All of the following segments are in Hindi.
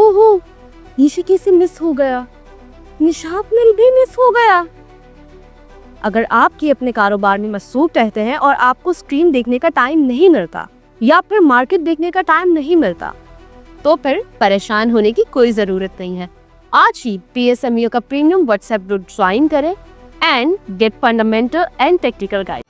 ओहो, ये कैसे मिस हो गया? निशात मिल भी मिस हो गया। अगर आपकी अपने कारोबार में मसरूफ रहते हैं और आपको स्क्रीन देखने का टाइम नहीं मिलता या फिर मार्केट देखने का टाइम नहीं मिलता, तो फिर परेशान होने की कोई जरूरत नहीं है। आज ही PSMU का प्रीमियम व्हाट्सएप ग्रुप ज्वाइन करें and get fundamental and technical guide.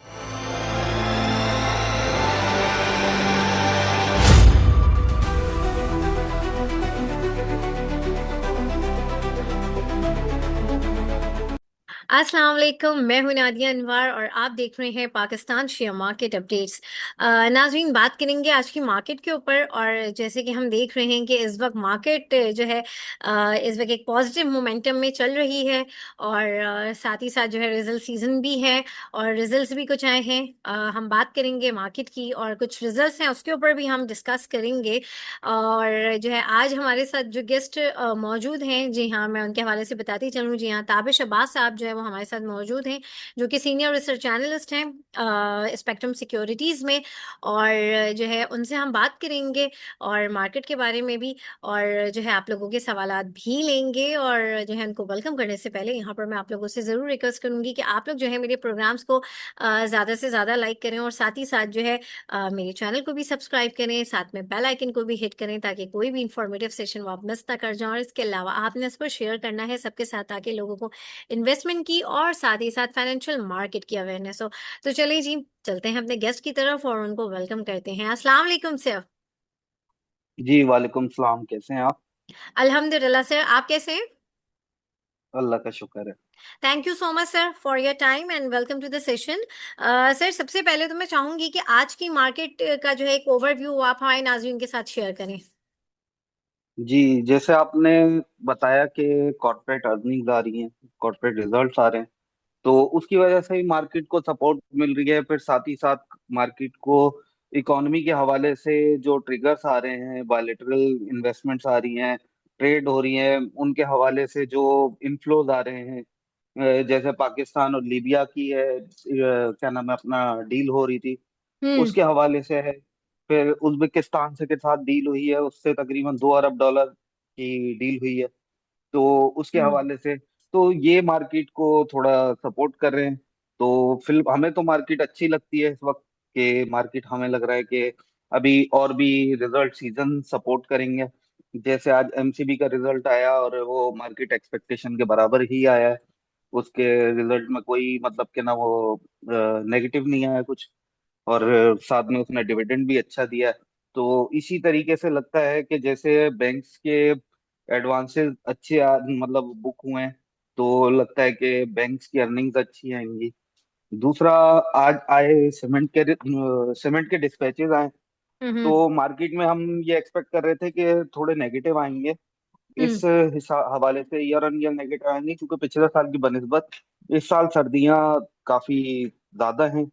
अस्सलाम वालेकुम, मैं हूं नादिया अनवर और आप देख रहे हैं पाकिस्तान शेयर मार्केट अपडेट्स। नाज़रीन, बात करेंगे आज की मार्केट के ऊपर। और जैसे कि हम देख रहे हैं कि इस वक्त मार्केट जो है इस वक्त एक पॉजिटिव मोमेंटम में चल रही है। और साथ ही साथ जो है रिजल्ट सीजन भी है और रिजल्ट्स भी कुछ आए हैं। हम बात करेंगे मार्केट की और कुछ रिजल्ट्स हैं उसके ऊपर भी हम डिस्कस करेंगे। और जो है आज हमारे साथ जो गेस्ट मौजूद हैं, जी हाँ, मैं उनके हवाले से बताती चलूँ। जी हाँ, ताबिश अब्बास साहब जो है वो हमारे साथ मौजूद हैं, जो कि सीनियर रिसर्च एनालिस्ट हैं स्पेक्ट्रम सिक्योरिटीज़ में। और जो है उनसे हम बात करेंगे और मार्केट के बारे में भी, और जो है आप लोगों के सवालात भी लेंगे। और जो है उनको वेलकम करने से पहले यहाँ पर मैं आप लोगों से ज़रूर रिक्वेस्ट करूँगी कि आप लोग जो है मेरे प्रोग्राम्स को ज़्यादा से ज़्यादा लाइक करें और साथ ही साथ जो है मेरे चैनल को भी सब्सक्राइब करें, साथ में बेल आइकन को भी हिट करें ताकि कोई भी इंफॉर्मेटिव सेशन वो आप मिस ना कर जाएं। और इसके अलावा आपने इसको शेयर करना है सबके साथ ताकि लोगों को इन्वेस्टमेंट की और साथ ही साथ फाइनेंशियल मार्केट की अवेयरनेस हो। तो चलिए जी, चलते हैं अपने गेस्ट की तरफ और उनको वेलकम करते हैं। अस्सलाम वालेकुम सर। जी वालेकुम सलाम। कैसे हैं आप? अल्हम्दुलिल्लाह सर, आप कैसे हैं? अल्लाह का शुक्र है। Thank you so much sir for your time and welcome to the session. Sir, सबसे पहले तो मैं चाहूंगी कि आज की मार्केट का जो है एक ओवरव्यू आप हमारे नाज़रीन के साथ शेयर करें। जी, जैसे आपने बताया कि कॉर्पोरेट अर्निंग्स आ रही हैं, कॉर्पोरेट रिजल्ट्स आ रहे हैं, तो उसकी वजह से ही मार्केट को सपोर्ट मिल रही है। फिर साथ ही साथ मार्केट को इकोनॉमी के हवाले से जो ट्रिगर्स आ रहे हैं, बायलैटरल इन्वेस्टमेंट्स आ रही हैं, ट्रेड हो रही हैं, उनके हवाले से जो इनफ्लोज आ रहे हैं, जैसे पाकिस्तान और लीबिया की है, क्या नाम है अपना, डील हो रही थी, हम्म। उसके हवाले से है। फिर उज्बेकिस्तान से के साथ डील हुई है, उससे तकरीबन $2 अरब की डील हुई है, तो उसके हम्म। हवाले से तो ये मार्केट को थोड़ा सपोर्ट कर रहे हैं। तो फिर हमें तो मार्केट अच्छी लगती है इस वक्त, के मार्केट हमें लग रहा है कि अभी और भी रिजल्ट सीजन सपोर्ट करेंगे। जैसे आज एमसीबी का रिजल्ट आया और वो मार्केट एक्सपेक्टेशन के बराबर ही आया है। उसके रिजल्ट में कोई मतलब कि ना वो नेगेटिव नहीं आया कुछ, और साथ में उसने डिविडेंड भी अच्छा दिया है। तो इसी तरीके से लगता है कि जैसे बैंक्स के एडवांसेस अच्छे मतलब बुक हुए हैं, तो लगता है कि बैंक्स की अर्निंग्स अच्छी आएंगी। दूसरा, आज आए सीमेंट के डिस्पैचेस आए, हम्म। तो मार्केट में हम ये एक्सपेक्ट कर रहे थे कि थोड़े नेगेटिव आएंगे। इस हम्म। हवाले से ईयर ऑन ईयर नेगेटिव आएंगे, क्योंकि पिछले साल की बनिस्बत इस साल सर्दियां काफी ज्यादा हैं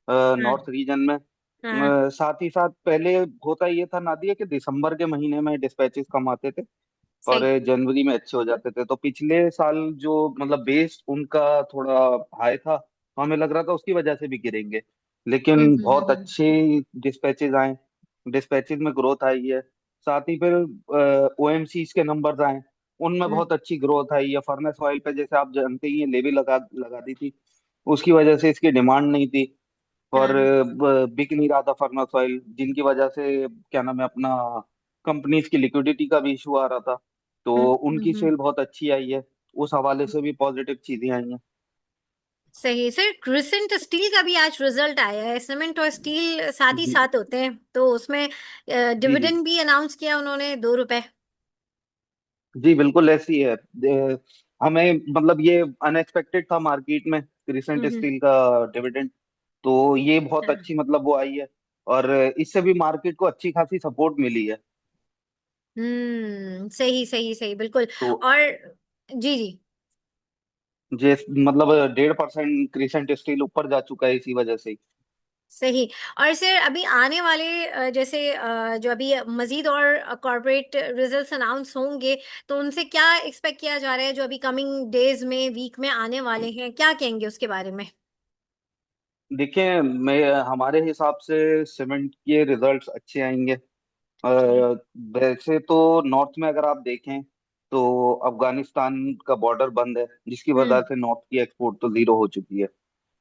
हाँ। नॉर्थ रीजन में। हाँ। साथ ही साथ पहले होता ये था नादिया कि दिसंबर के महीने में डिस्पैचेस कम आते थे और सही। जनवरी में अच्छे हो जाते थे। तो पिछले साल जो मतलब बेस उनका थोड़ा हाई था, तो हमें लग रहा था उसकी वजह से भी गिरेंगे, लेकिन बहुत हम्म। अच्छे डिस्पैचेस आए, डिस्पैचेस में ग्रोथ आई है। साथ ही फिर ओएमसीज के नंबर्स आए, उनमें हम्म। बहुत अच्छी ग्रोथ आई है। फर्नेस ऑयल पे जैसे आप जानते ही हैं, लेवी लगा लगा दी थी, उसकी वजह से इसकी डिमांड नहीं थी और हाँ। बिक नहीं रहा था फर्नेस ऑयल, जिनकी वजह से क्या नाम है अपना, कंपनीज की लिक्विडिटी का भी इशू आ रहा था। तो उनकी हम्म। सेल बहुत अच्छी आई है, उस हवाले से भी पॉजिटिव चीजें आई हैं। सही सर, क्रिसेंट स्टील का भी आज रिजल्ट आया है। सीमेंट और स्टील साथ ही जी साथ होते हैं, तो उसमें जी जी डिविडेंड भी अनाउंस किया उन्होंने, 2 रुपए। जी, बिल्कुल ऐसी है। हमें मतलब ये अनएक्सपेक्टेड था मार्केट में, रिसेंट हम्म। स्टील का डिविडेंड, तो ये बहुत हाँ। अच्छी मतलब वो आई है, और इससे भी मार्केट को अच्छी खासी सपोर्ट मिली है। सही सही सही, बिल्कुल। तो और जी जी। मतलब 1.5% रिसेंट स्टील ऊपर जा चुका है इसी वजह से ही। सही। और सर, अभी आने वाले जैसे जो अभी मजीद और कॉर्पोरेट रिजल्ट्स अनाउंस होंगे, तो उनसे क्या एक्सपेक्ट किया जा रहा है जो अभी कमिंग डेज में, वीक में आने वाले हैं, क्या कहेंगे उसके बारे में? देखिए, मैं हमारे हिसाब से सीमेंट के रिजल्ट्स अच्छे आएंगे। अ, वैसे तो नॉर्थ में अगर आप देखें तो अफगानिस्तान का बॉर्डर बंद है, जिसकी वजह हम्म। से नॉर्थ की एक्सपोर्ट तो जीरो हो चुकी है।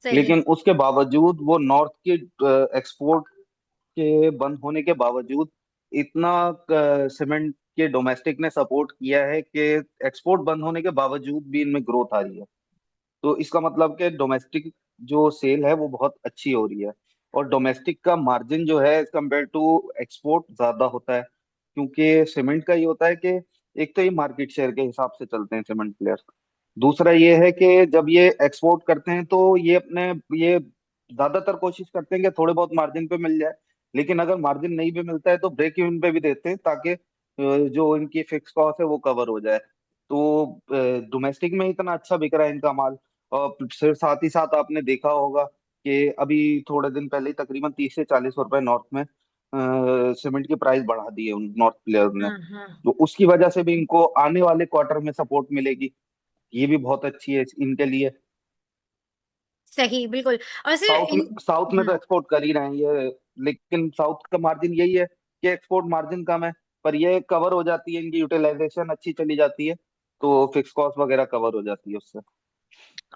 सही। लेकिन उसके बावजूद वो नॉर्थ के एक्सपोर्ट के बंद होने के बावजूद इतना सीमेंट के डोमेस्टिक ने सपोर्ट किया है कि एक्सपोर्ट बंद होने के बावजूद भी इनमें ग्रोथ आ रही है। तो इसका मतलब कि डोमेस्टिक जो सेल है वो बहुत अच्छी हो रही है। और डोमेस्टिक का मार्जिन जो है एज कम्पेयर टू एक्सपोर्ट ज्यादा होता है, क्योंकि सीमेंट का ये होता है कि एक तो ये मार्केट शेयर के हिसाब से चलते हैं सीमेंट प्लेयर्स। दूसरा ये है कि जब ये एक्सपोर्ट करते हैं तो ये ज्यादातर कोशिश करते हैं कि थोड़े बहुत मार्जिन पे मिल जाए। लेकिन अगर मार्जिन नहीं भी मिलता है तो ब्रेक इवन पे भी देते हैं, ताकि जो इनकी फिक्स कॉस्ट है वो कवर हो जाए। तो डोमेस्टिक में इतना अच्छा बिक रहा है इनका माल। और फिर साथ ही साथ आपने देखा होगा कि अभी थोड़े दिन पहले ही तकरीबन 30 से 40 रुपए नॉर्थ में सीमेंट की प्राइस बढ़ा दी है उन नॉर्थ प्लेयर ने। हाँ हाँ। तो उसकी वजह से भी इनको आने वाले क्वार्टर में सपोर्ट मिलेगी। ये भी बहुत अच्छी है इनके लिए। सही बिल्कुल। और सिर इन साउथ में तो एक्सपोर्ट कर ही रहे हैं ये, लेकिन साउथ का मार्जिन यही है कि एक्सपोर्ट मार्जिन कम है, पर ये कवर हो जाती है, इनकी यूटिलाइजेशन अच्छी चली जाती है, तो फिक्स कॉस्ट वगैरह कवर हो जाती है उससे।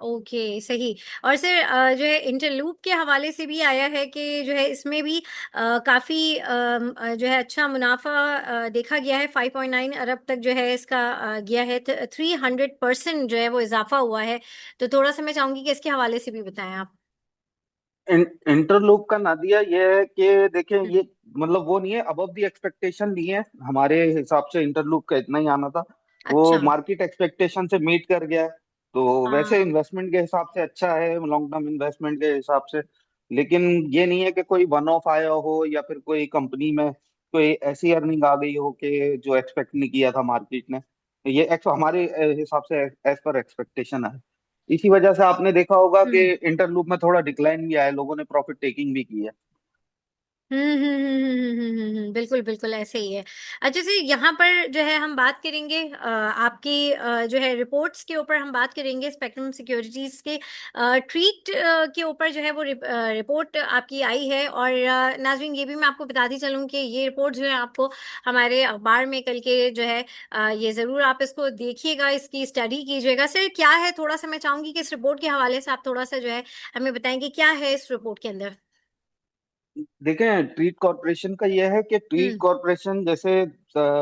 ओके सही। और सर जो है इंटरलूप के हवाले से भी आया है कि जो है इसमें भी काफ़ी जो है अच्छा मुनाफा देखा गया है। 5.9 अरब तक जो है इसका गया है। 300% जो है वो इजाफा हुआ है। तो थोड़ा सा मैं चाहूंगी कि इसके हवाले से भी बताएं आप। इंटरलूप का नादिया ये है कि देखें, हम्म। ये मतलब वो नहीं है, अबव द एक्सपेक्टेशन नहीं है। हमारे हिसाब से इंटरलूप का इतना ही आना था, वो अच्छा। मार्केट एक्सपेक्टेशन से मीट कर गया है। तो वैसे हाँ। इन्वेस्टमेंट के हिसाब से अच्छा है, लॉन्ग टर्म इन्वेस्टमेंट के हिसाब से। लेकिन ये नहीं है कि कोई वन ऑफ आया हो या फिर कोई कंपनी में कोई ऐसी अर्निंग आ गई हो कि जो एक्सपेक्ट नहीं किया था मार्केट ने। ये हमारे हिसाब से एज पर एक्सपेक्टेशन है। इसी वजह से आपने देखा होगा कि हम्म इंटरलूप में थोड़ा डिक्लाइन भी आया है, लोगों ने प्रॉफिट टेकिंग भी की है। बिल्कुल बिल्कुल ऐसे ही है। अच्छा जी, यहाँ पर जो है हम बात करेंगे आपकी जो है रिपोर्ट्स के ऊपर हम बात करेंगे। स्पेक्ट्रम सिक्योरिटीज के ट्रीट के ऊपर जो है वो रिपोर्ट आपकी आई है। और नाज़रीन ये भी मैं आपको बताती चलूँ कि ये रिपोर्ट जो है आपको हमारे अखबार में कल के जो है ये ज़रूर आप इसको देखिएगा, इसकी स्टडी कीजिएगा। सर क्या है, थोड़ा सा मैं चाहूँगी कि इस रिपोर्ट के हवाले से आप थोड़ा सा जो है हमें बताएंगे क्या है इस रिपोर्ट के अंदर। देखें, ट्रीट कॉरपोरेशन का यह है कि ट्रीट हम्म कॉरपोरेशन जैसे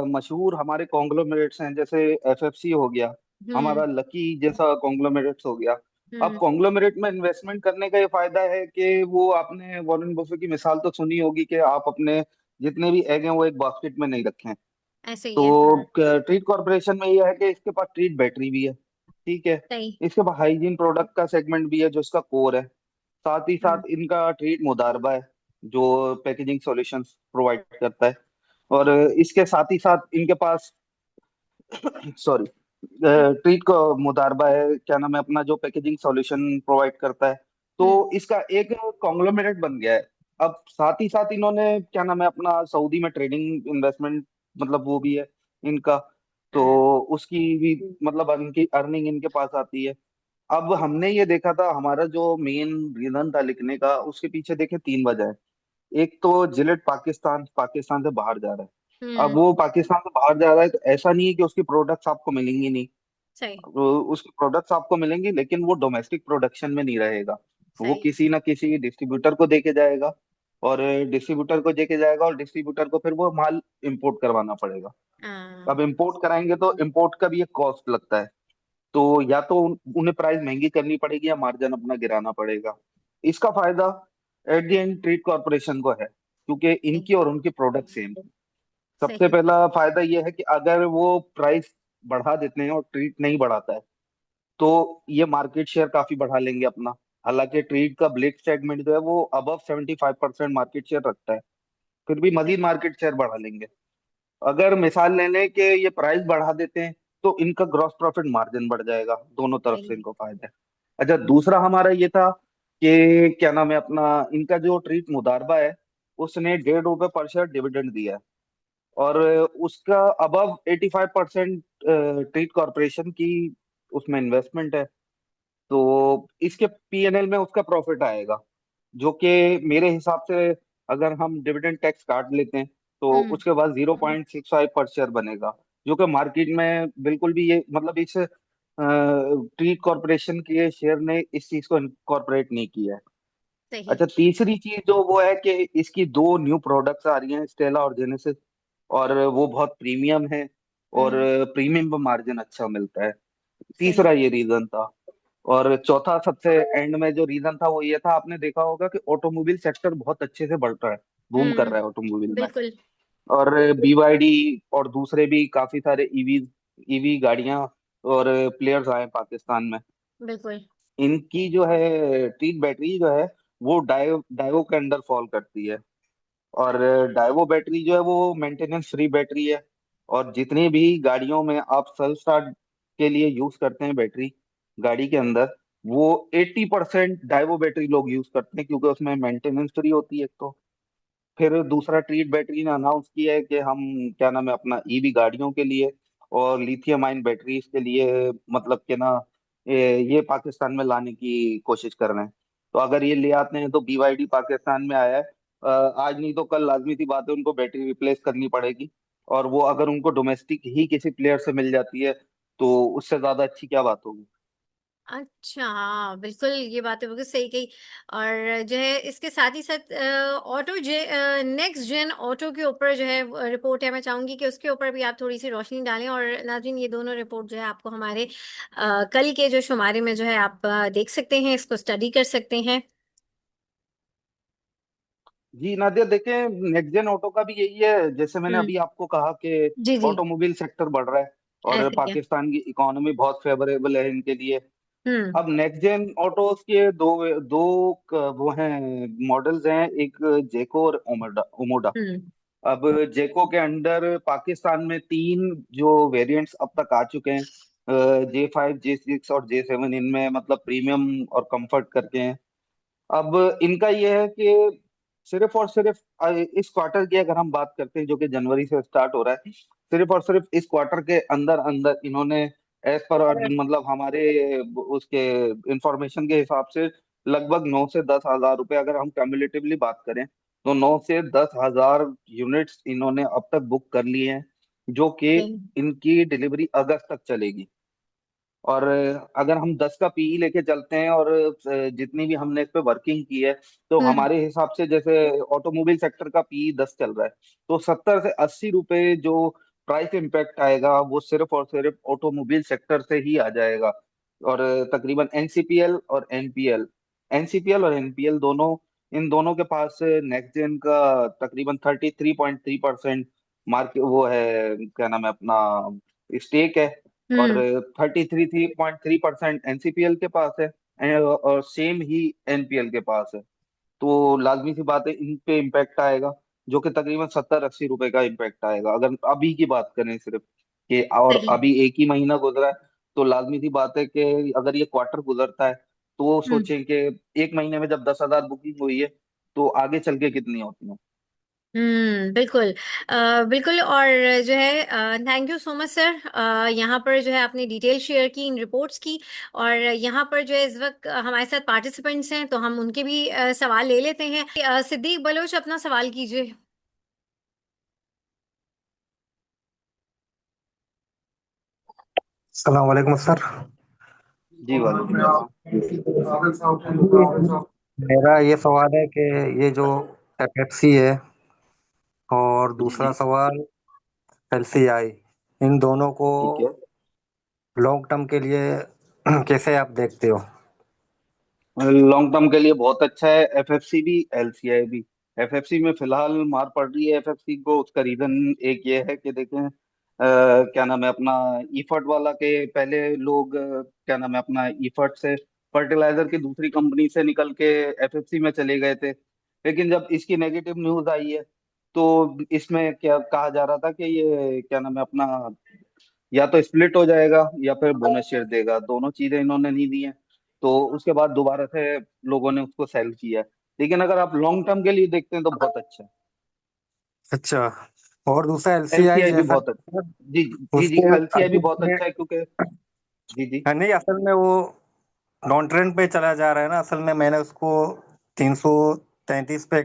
मशहूर हमारे कॉन्ग्लोमरेट्स हैं, जैसे एफएफसी हो गया, हम्म हमारा लकी जैसा कॉन्ग्लोमरेट्स हो गया। अब हम्म। कॉन्ग्लोमरेट में इन्वेस्टमेंट करने का ये फायदा है कि वो, आपने वॉरेन बफे की मिसाल तो सुनी होगी कि आप अपने जितने भी एग हैं वो एक बास्केट में नहीं रखें। ऐसे ही है। तो हाँ। ट्रीट कॉरपोरेशन में यह है कि इसके पास ट्रीट बैटरी भी है, ठीक है। सही। इसके पास हाइजीन प्रोडक्ट का सेगमेंट भी है जो इसका कोर है। साथ ही हम्म साथ इनका ट्रीट मुदारबा है जो पैकेजिंग सॉल्यूशंस प्रोवाइड करता है। और इसके साथ ही साथ इनके पास सॉरी, हम्म ट्रीट का मुदारबा है, क्या नाम है अपना, जो पैकेजिंग सॉल्यूशन प्रोवाइड करता है। तो हम्म इसका एक कॉन्ग्लोमेरेट बन गया है। अब साथ ही साथ इन्होंने, क्या नाम है अपना, सऊदी में ट्रेडिंग इन्वेस्टमेंट, मतलब वो भी है इनका। तो हाँ, उसकी भी मतलब इनकी अर्निंग इनके पास आती है। अब हमने ये देखा था, हमारा जो मेन रीजन था लिखने का, उसके पीछे देखे तीन वजह है। एक तो जिलेट पाकिस्तान पाकिस्तान से बाहर जा रहा है। अब हम्म। वो पाकिस्तान से बाहर जा रहा है तो ऐसा नहीं है कि उसकी प्रोडक्ट्स आपको मिलेंगी नहीं। सही उसकी प्रोडक्ट्स आपको मिलेंगी, लेकिन वो डोमेस्टिक प्रोडक्शन में नहीं रहेगा। वो सही। किसी ना किसी डिस्ट्रीब्यूटर को देके जाएगा, और डिस्ट्रीब्यूटर को देके जाएगा, और डिस्ट्रीब्यूटर को फिर वो माल इंपोर्ट करवाना पड़ेगा। हाँ। अब इंपोर्ट कराएंगे तो इंपोर्ट का भी एक कॉस्ट लगता है। तो या तो उन्हें प्राइस महंगी करनी पड़ेगी या मार्जिन अपना गिराना पड़ेगा। इसका फायदा at the end trade corporation को है, क्योंकि सही इनकी और उनकी प्रोडक्ट सेम। सबसे सही। पहला फायदा यह है कि अगर वो प्राइस बढ़ा देते हैं और ट्रीट नहीं बढ़ाता है तो ये मार्केट शेयर काफी बढ़ा लेंगे अपना। हालांकि ट्रीट का ब्लिक सेगमेंट जो है वो अबव 75% मार्केट शेयर रखता है, फिर भी मजीद सही। मार्केट शेयर बढ़ा लेंगे। अगर मिसाल ले लें कि ये प्राइस बढ़ा देते हैं तो इनका ग्रॉस प्रॉफिट मार्जिन बढ़ जाएगा, दोनों तरफ से सही। इनको फायदा है। अच्छा, दूसरा हमारा ये था कि, क्या नाम है अपना, इनका जो ट्रीट मुदारबा है उसने ₹1.5 पर शेयर डिविडेंड दिया है। और उसका अबव 85% ट्रीट कॉरपोरेशन की उसमें इन्वेस्टमेंट है। तो इसके पीएनएल में उसका प्रॉफिट आएगा, जो कि मेरे हिसाब से, अगर हम डिविडेंड टैक्स काट लेते हैं तो हम्म उसके बाद 0.65 पर शेयर बनेगा, जो कि मार्केट में बिल्कुल भी ये मतलब इस ट्रीट कॉरपोरेशन के शेयर ने इस चीज को इनकॉर्पोरेट नहीं किया है। सही। अच्छा, तीसरी चीज जो वो है कि इसकी दो न्यू प्रोडक्ट्स आ रही हैं, स्टेला और जेनेसिस, और वो बहुत प्रीमियम है, और हम्म प्रीमियम पे मार्जिन अच्छा मिलता है। सही। तीसरा ये रीजन था। और चौथा सबसे एंड में जो रीजन था वो ये था, आपने देखा होगा कि ऑटोमोबाइल सेक्टर बहुत अच्छे से बढ़ रहा है, बूम कर रहा है ऑटोमोबाइल में। बिल्कुल। और BYD और दूसरे भी काफी सारे ईवी गाड़ियां और प्लेयर्स आए पाकिस्तान में। बिल्कुल। इनकी जो है ट्रीट बैटरी जो है वो डाइवो के अंडर फॉल करती है। और डाइवो बैटरी जो है वो मेंटेनेंस फ्री बैटरी है। और जितनी भी गाड़ियों में आप सेल्फ स्टार्ट के लिए यूज करते हैं बैटरी गाड़ी के अंदर, वो 80% डाइवो बैटरी लोग यूज करते हैं, क्योंकि उसमें मेंटेनेंस फ्री होती है एक तो। फिर दूसरा, ट्रीट बैटरी ने अनाउंस किया है कि हम क्या नाम है अपना ईवी गाड़ियों के लिए और लिथियम आयन बैटरीज के लिए मतलब कि ना ये पाकिस्तान में लाने की कोशिश कर रहे हैं। तो अगर ये ले आते हैं तो BYD पाकिस्तान में आया है, आज नहीं तो कल लाजमी सी बात है उनको बैटरी रिप्लेस करनी पड़ेगी। और वो अगर उनको डोमेस्टिक ही किसी प्लेयर से मिल जाती है तो उससे ज्यादा अच्छी क्या बात होगी। अच्छा, हाँ बिल्कुल, ये बात है बिल्कुल सही कही। और जो है इसके साथ ही साथ ऑटो जे नेक्स्ट जेन ऑटो के ऊपर जो है रिपोर्ट है, मैं चाहूंगी कि उसके ऊपर भी आप थोड़ी सी रोशनी डालें। और नाज़रीन, ये दोनों रिपोर्ट जो है आपको हमारे कल के जो शुमारे में जो है आप देख सकते हैं, इसको स्टडी कर सकते हैं। जी नादिया, देखें, नेक्स्ट जेन ऑटो का भी यही है, जैसे मैंने हम्म। अभी आपको कहा कि जी जी। ऑटोमोबाइल सेक्टर बढ़ रहा है और ऐसे क्या। पाकिस्तान की इकोनॉमी बहुत फेवरेबल है इनके लिए। हम्म अब नेक्स्ट जेन ऑटोज के दो दो वो हैं, मॉडल्स हैं, एक जेको और ओमोडा ओमोडा। हम्म अब जेको के अंडर पाकिस्तान में तीन जो वेरिएंट्स अब तक आ चुके हैं, J5, J6 और J7, इनमें मतलब प्रीमियम और कंफर्ट करके हैं। अब इनका ये है कि सिर्फ और सिर्फ इस क्वार्टर की अगर हम बात करते हैं, जो कि जनवरी से स्टार्ट हो रहा है, सिर्फ और सिर्फ इस क्वार्टर के अंदर अंदर इन्होंने एज पर मतलब हमारे उसके इंफॉर्मेशन के हिसाब से लगभग 9 से 10 हजार रुपए, अगर हम क्यूमुलेटिवली बात करें तो 9 से 10 हजार यूनिट्स इन्होंने अब तक बुक कर लिए हैं, जो कि सही। इनकी डिलीवरी अगस्त तक चलेगी। और अगर हम 10 का PE लेके चलते हैं और जितनी भी हमने इस पे वर्किंग की है, तो हम्म हमारे हिसाब से जैसे ऑटोमोबाइल सेक्टर का PE 10 चल रहा है, तो 70 से 80 रुपए जो प्राइस इम्पैक्ट आएगा वो सिर्फ और सिर्फ ऑटोमोबाइल सेक्टर से ही आ जाएगा। और तकरीबन एनसीपीएल और एनपीएल दोनों, इन दोनों के पास नेक्स्ट जेन का तकरीबन 33.3% मार्केट वो है, क्या नाम है अपना, स्टेक है। और हम्म 33.3% एनसीपीएल के पास है, और सेम ही एनपीएल के पास है। तो लाजमी सी बात है इन पे इम्पैक्ट आएगा, जो कि तकरीबन 70-80 रुपए का इम्पैक्ट आएगा अगर अभी की बात करें सिर्फ कि। और सही। अभी एक ही महीना गुजरा है, तो लाजमी सी बात है कि अगर ये क्वार्टर गुजरता है तो वो हम्म सोचें कि एक महीने में जब 10 हजार बुकिंग हुई है तो आगे चल के कितनी होती है। बिल्कुल। बिल्कुल। और जो है thank you so much sir, यहाँ पर जो है आपने डिटेल शेयर की इन रिपोर्ट्स की। और यहाँ पर जो है इस वक्त हमारे साथ पार्टिसिपेंट्स हैं, तो हम उनके भी सवाल ले लेते हैं। सिद्दीक बलोच, अपना सवाल कीजिए। सलाम वालेकुम सर। जी वालेकुम सलाम। मेरा ये सवाल है कि ये जो एफएफसी है और जी दूसरा जी। सवाल एलसीआई, इन दोनों को ठीक है। लॉन्ग टर्म के लिए कैसे आप देखते हो? लॉन्ग टर्म के लिए बहुत अच्छा है, FFC भी LCI भी। FFC में फिलहाल मार पड़ रही है FFC को, उसका रीजन एक ये है कि देखें, क्या नाम है अपना, ईफर्ट वाला के पहले लोग क्या नाम है अपना ईफर्ट से फर्टिलाइजर की दूसरी कंपनी से निकल के FFC में चले गए थे। लेकिन जब इसकी नेगेटिव न्यूज आई है तो इसमें क्या कहा जा रहा था कि ये क्या नाम है अपना, या तो स्प्लिट हो जाएगा या फिर बोनस शेयर देगा, दोनों चीजें इन्होंने नहीं दी हैं। तो उसके बाद दोबारा से लोगों ने उसको सेल किया है। लेकिन अगर आप लॉन्ग टर्म के लिए देखते हैं तो बहुत अच्छा है। अच्छा। और दूसरा एलसीआई LCI भी जैसा, बहुत अच्छा। जी जी जी, उसके LCI भी अभी बहुत उसमें अच्छा है क्योंकि। जी जी। नहीं, असल में वो डाउन ट्रेंड पे चला जा रहा है ना। असल में मैंने उसको 333 पे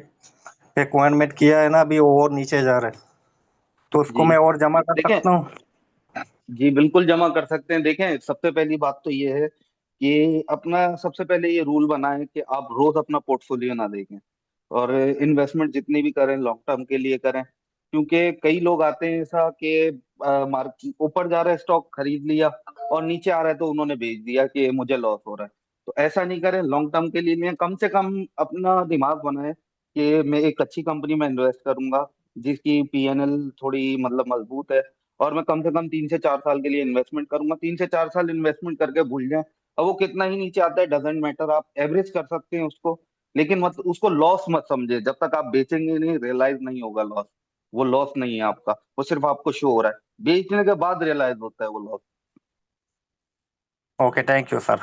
रिक्वायरमेंट किया है ना, अभी वो और नीचे जा रहा है, तो उसको जी मैं और जमा कर देखें, सकता हूँ? जी बिल्कुल जमा कर सकते हैं। देखें, सबसे पहली बात तो ये है कि अपना सबसे पहले ये रूल बनाएं कि आप रोज अपना पोर्टफोलियो ना देखें, और इन्वेस्टमेंट जितनी भी करें लॉन्ग टर्म के लिए करें। क्योंकि कई लोग आते हैं ऐसा कि मार्केट ऊपर जा रहा है, स्टॉक खरीद लिया, और नीचे आ रहा है तो उन्होंने बेच दिया कि मुझे लॉस हो रहा है। तो ऐसा नहीं करें, लॉन्ग टर्म के लिए लें। कम से कम अपना दिमाग बनाए कि मैं एक अच्छी कंपनी में इन्वेस्ट करूंगा जिसकी पीएनएल थोड़ी मतलब मजबूत है, और मैं कम से कम 3 से 4 साल के लिए इन्वेस्टमेंट करूंगा। 3 से 4 साल इन्वेस्टमेंट करके भूल जाएं, अब वो कितना ही नीचे आता है डजेंट मैटर, आप एवरेज कर सकते हैं उसको। लेकिन मत उसको लॉस मत समझे, जब तक आप बेचेंगे नहीं रियलाइज नहीं होगा लॉस। वो लॉस नहीं है आपका, वो सिर्फ आपको शो हो रहा है, बेचने के बाद रियलाइज होता है वो loss. Okay, thank you sir.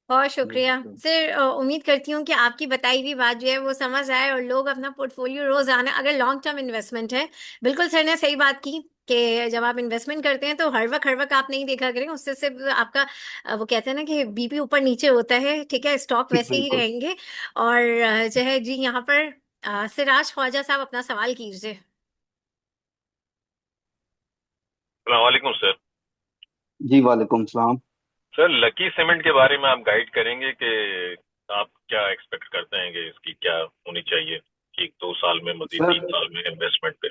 बहुत शुक्रिया सर। उम्मीद करती हूँ कि आपकी बताई हुई बात जो है वो समझ आए और लोग अपना पोर्टफोलियो रोजाना, अगर लॉन्ग टर्म इन्वेस्टमेंट है, बिल्कुल सर ने सही बात की कि जब आप इन्वेस्टमेंट करते हैं तो हर वक्त आप नहीं देखा करें, उससे सिर्फ आपका वो कहते हैं ना कि बीपी ऊपर नीचे होता है, ठीक है, स्टॉक वैसे ही बिल्कुल। रहेंगे। और जो है जी यहाँ पर सिराज ख्वाजा साहब अपना सवाल कीजिए। वालेकुम सर। जी वालेकुम सलाम। सर, लकी सीमेंट के बारे में आप गाइड करेंगे कि आप क्या एक्सपेक्ट करते हैं कि इसकी क्या होनी चाहिए, कि 2 साल में, मजीद सर 3 साल में इन्वेस्टमेंट पे?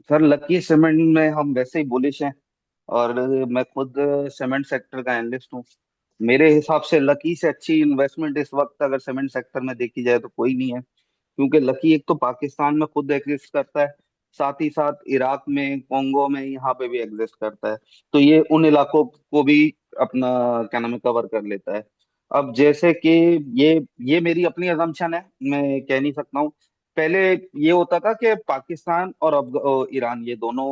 सर लकी सीमेंट में हम वैसे ही बुलिश हैं, और मैं खुद सीमेंट सेक्टर का एनालिस्ट हूँ। मेरे हिसाब से लकी से अच्छी इन्वेस्टमेंट इस वक्त अगर सीमेंट सेक्टर में देखी जाए तो कोई नहीं है। क्योंकि लकी एक तो पाकिस्तान में खुद एग्जिस्ट करता है, साथ ही साथ इराक में, कॉन्गो में, यहाँ पे भी एग्जिस्ट करता है। तो ये उन इलाकों को भी अपना क्या नाम है कवर कर लेता है। अब जैसे कि ये ये मेरी अपनी अजम्पशन है, मैं कह नहीं सकता हूँ। पहले ये होता था कि पाकिस्तान और ईरान ये दोनों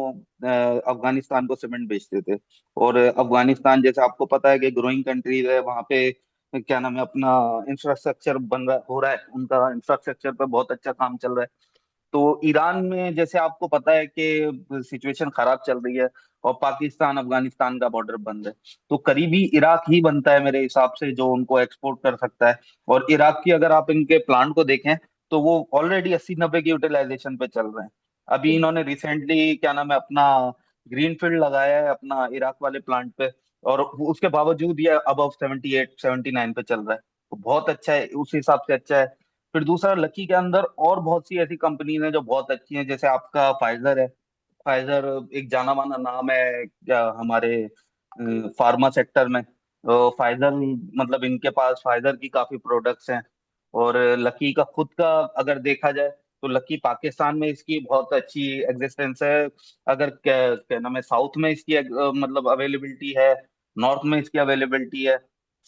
अफगानिस्तान को सीमेंट बेचते थे। और अफगानिस्तान जैसे आपको पता है कि ग्रोइंग कंट्रीज है, वहाँ पे क्या नाम है अपना इंफ्रास्ट्रक्चर बन रहा हो रहा है, उनका इंफ्रास्ट्रक्चर पे बहुत अच्छा काम चल रहा है। तो ईरान में जैसे आपको पता है कि सिचुएशन खराब चल रही है, और पाकिस्तान अफगानिस्तान का बॉर्डर बंद है। तो करीबी इराक ही बनता है मेरे हिसाब से जो उनको एक्सपोर्ट कर सकता है। और इराक की अगर आप इनके प्लांट को देखें तो वो ऑलरेडी 80-90 की यूटिलाइजेशन पे चल रहे हैं। अभी इन्होंने रिसेंटली क्या नाम है अपना ग्रीन फील्ड लगाया है अपना इराक वाले प्लांट पे, और उसके बावजूद ये अबव 78-79 पे चल रहा है। तो बहुत अच्छा है, उस हिसाब से अच्छा है। फिर दूसरा, लकी के अंदर और बहुत सी ऐसी कंपनीज हैं जो बहुत अच्छी हैं, जैसे आपका फाइजर है। फाइजर एक जाना माना नाम है क्या हमारे फार्मा सेक्टर में। तो फाइजर मतलब इनके पास फाइजर की काफी प्रोडक्ट्स हैं। और लकी का खुद का अगर देखा जाए तो लकी पाकिस्तान में इसकी बहुत अच्छी एग्जिस्टेंस है। अगर क्या क्या नाम है साउथ में इसकी मतलब अवेलेबिलिटी है, नॉर्थ में इसकी अवेलेबिलिटी है।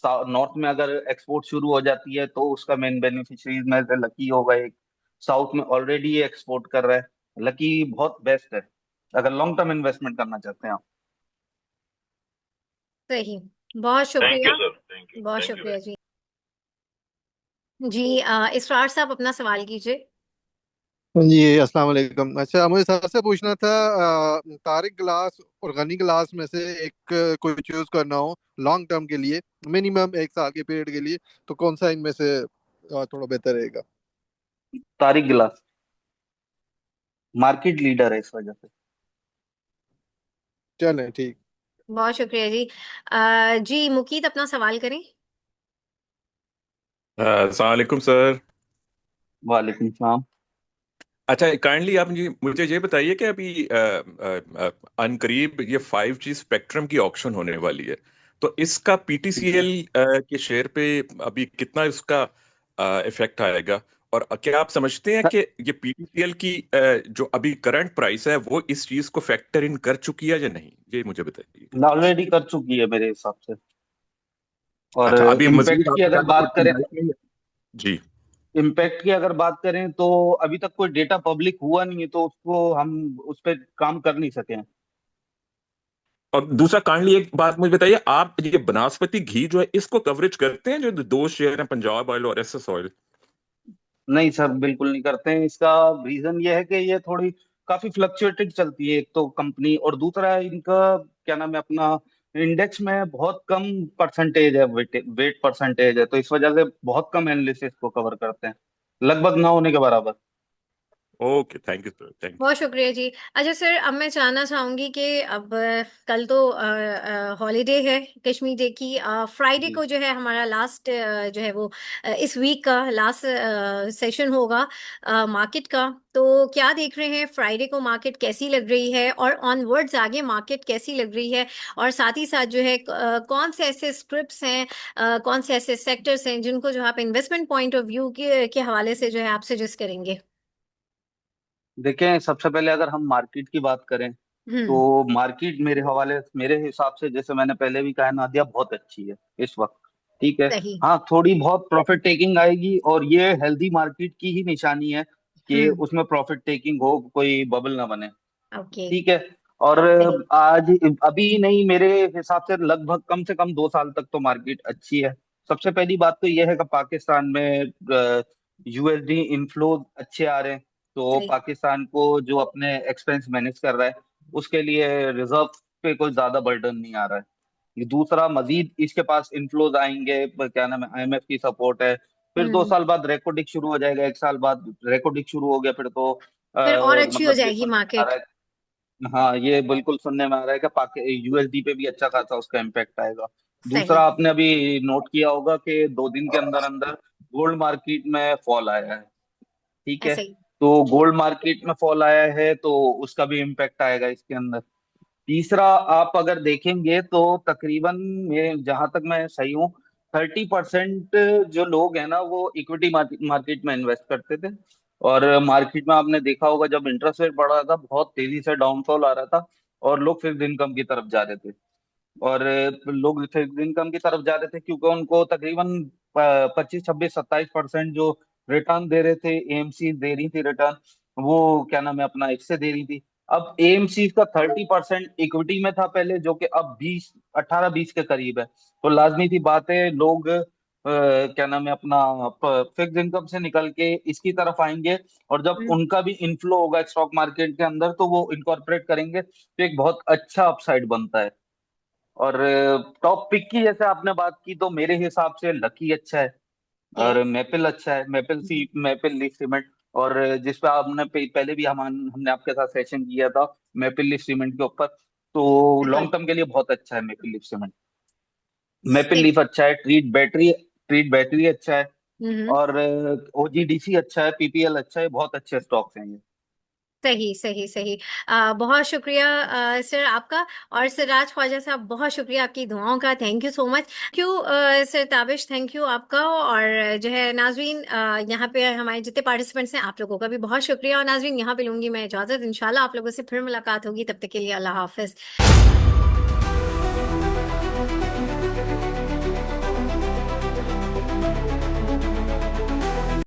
नॉर्थ में अगर एक्सपोर्ट शुरू हो जाती है तो उसका मेन बेनिफिशियरीज में से लकी होगा एक। साउथ में ऑलरेडी ये एक्सपोर्ट कर रहा है। लकी बहुत बेस्ट है अगर लॉन्ग टर्म इन्वेस्टमेंट करना चाहते हैं आप। सही। बहुत थैंक यू शुक्रिया। सर, थैंक यू, बहुत थैंक यू शुक्रिया वेरी जी। जी इसरार साहब अपना सवाल कीजिए। जी, अस्सलाम वालेकुम। अच्छा, मुझे सर से पूछना था, तारिक ग्लास और गनी ग्लास में से एक कोई चूज करना हो लॉन्ग टर्म के लिए, मिनिमम 1 साल के पीरियड के लिए, तो कौन सा इनमें से थोड़ा बेहतर रहेगा? तारिक गिलास मार्केट लीडर है इस वजह से। चलें, ठीक। बहुत शुक्रिया जी। जी मुकीत अपना सवाल करें। अस्सलाम वालेकुम सर। वालेकुम सलाम। अच्छा, काइंडली आप मुझे ये बताइए कि अभी अनकरीब ये 5G स्पेक्ट्रम की ऑक्शन होने वाली है, तो इसका ठीक है। पीटीसीएल के शेयर पे अभी कितना इसका इफेक्ट आएगा? और क्या आप समझते हैं कि ये पीटीसीएल की जो अभी करंट प्राइस है वो इस चीज को फैक्टर इन कर चुकी है या नहीं, ये मुझे बताइए। ऑलरेडी कर चुकी है मेरे हिसाब से। और अच्छा, अभी मजीद इम्पैक्ट की आपके अगर पास कोई बात करें, गुंजाइश नहीं है? जी। इम्पैक्ट की अगर बात करें तो अभी तक कोई डेटा पब्लिक हुआ नहीं है, तो उसको हम उस पर काम कर नहीं सके हैं। और दूसरा, काइंडली एक बात मुझे बताइए, आप ये बनास्पति घी जो है इसको कवरेज करते हैं, जो दो शेयर हैं, पंजाब ऑयल और एसएस ऑयल? नहीं सर, बिल्कुल नहीं करते हैं। इसका रीजन ये है कि ये थोड़ी काफी फ्लक्चुएटेड चलती है एक तो कंपनी, और दूसरा इनका क्या नाम है अपना इंडेक्स में बहुत कम परसेंटेज है, वेट परसेंटेज है, तो इस वजह से बहुत कम एनालिस्ट को कवर करते हैं। लगभग ना होने के बराबर। Okay, thank you sir, thank बहुत शुक्रिया जी। अच्छा सर, अब मैं जानना चाहूंगी कि अब कल तो हॉलीडे है, कश्मीर डे की। फ्राइडे जी। को जो है हमारा लास्ट जो है वो इस वीक का लास्ट सेशन होगा मार्केट का। तो क्या देख रहे हैं फ्राइडे को, मार्केट कैसी लग रही है और ऑनवर्ड्स आगे मार्केट कैसी लग रही है? और साथ ही साथ जो है कौन से ऐसे स्क्रिप्ट्स हैं, कौन से ऐसे सेक्टर्स हैं जिनको जो आप इन्वेस्टमेंट पॉइंट ऑफ व्यू के हवाले से जो है आप सजेस्ट करेंगे? देखें, सबसे पहले अगर हम मार्केट की बात करें हम्म। तो मार्केट मेरे हिसाब से, जैसे मैंने पहले भी कहा है, नादिया, बहुत अच्छी है इस वक्त। ठीक है। सही। हाँ, थोड़ी बहुत प्रॉफिट टेकिंग आएगी और ये हेल्दी मार्केट की ही निशानी है कि हम्म। उसमें प्रॉफिट टेकिंग हो, कोई बबल ना बने। ओके। ठीक है। और सही। आज अभी नहीं, मेरे हिसाब से लगभग कम से कम 2 साल तक तो मार्केट अच्छी है। सबसे पहली बात तो यह है कि पाकिस्तान में यूएसडी इनफ्लो अच्छे आ रहे हैं। तो सही। पाकिस्तान को जो अपने एक्सपेंस मैनेज कर रहा है, उसके लिए रिजर्व पे कोई ज्यादा बर्डन नहीं आ रहा है। ये दूसरा, मजीद इसके पास इनफ्लोज आएंगे, क्या नाम है, आईएमएफ की सपोर्ट है। फिर दो हम्म। साल बाद रेकोडिक शुरू हो जाएगा, 1 साल बाद रेकोडिक शुरू हो गया, फिर तो फिर और अच्छी हो मतलब ये जाएगी सुनने में आ रहा मार्केट। है। हाँ, ये बिल्कुल सुनने में आ रहा है कि यूएसडी पे भी अच्छा खासा उसका इम्पैक्ट आएगा। दूसरा, सही। आपने अभी नोट किया होगा कि 2 दिन के अंदर अंदर गोल्ड मार्केट में फॉल आया है। ठीक है। ऐसे ही। तो गोल्ड मार्केट में फॉल आया है तो उसका भी इम्पैक्ट आएगा इसके अंदर। तीसरा, आप अगर देखेंगे तो तकरीबन, मैं जहां तक मैं सही हूँ, 30% जो लोग हैं ना, वो इक्विटी मार्केट में इन्वेस्ट करते थे। और मार्केट में आपने देखा होगा, जब इंटरेस्ट रेट बढ़ रहा था, बहुत तेजी से डाउनफॉल आ रहा था और लोग फिक्स्ड इनकम की तरफ जा रहे थे। और लोग फिक्स्ड इनकम की तरफ जा रहे थे क्योंकि उनको तकरीबन 25, 26, 27% जो रिटर्न दे रहे थे, एएमसी दे रही थी रिटर्न, वो क्या नाम है अपना, इससे दे रही थी। अब एएमसी का 30% इक्विटी में था पहले, जो कि अब 18-20 के करीब है। तो लाजमी सी बात है, लोग क्या नाम है अपना, फिक्स्ड इनकम से निकल के इसकी तरफ आएंगे। और जब हम्म। उनका भी इनफ्लो होगा स्टॉक मार्केट के अंदर, तो वो इनकॉर्पोरेट करेंगे, तो एक बहुत अच्छा अपसाइड बनता है। और टॉप पिक की जैसे आपने बात की, तो मेरे हिसाब से लकी अच्छा है ये। और मैपल अच्छा है, मैपल लीफ सीमेंट। और जिस पे आपने पहले भी हमने आपके साथ सेशन किया था, मैपल लीफ सीमेंट के ऊपर। तो बिल्कुल। लॉन्ग टर्म के लिए बहुत अच्छा है मैपल लीफ सीमेंट। मैपल सही। लीफ अच्छा है, ट्रीट बैटरी अच्छा है। हम्म। और ओजीडीसी अच्छा है, पीपीएल अच्छा है, बहुत अच्छे स्टॉक्स हैं ये। सही सही सही। बहुत शुक्रिया सर आपका। और सिराज ख्वाजा साहब, बहुत शुक्रिया आपकी दुआओं का, thank you so much. Thank you sir Tabish, thank you आपका। और जो है नाजरीन, यहाँ पे हमारे जितने पार्टिसिपेंट्स हैं, आप लोगों का भी बहुत शुक्रिया। और नाजरीन, यहाँ पे लूंगी मैं इजाजत, इंशाल्लाह आप लोगों से फिर मुलाकात होगी, तब तक के लिए अल्लाह हाफिज।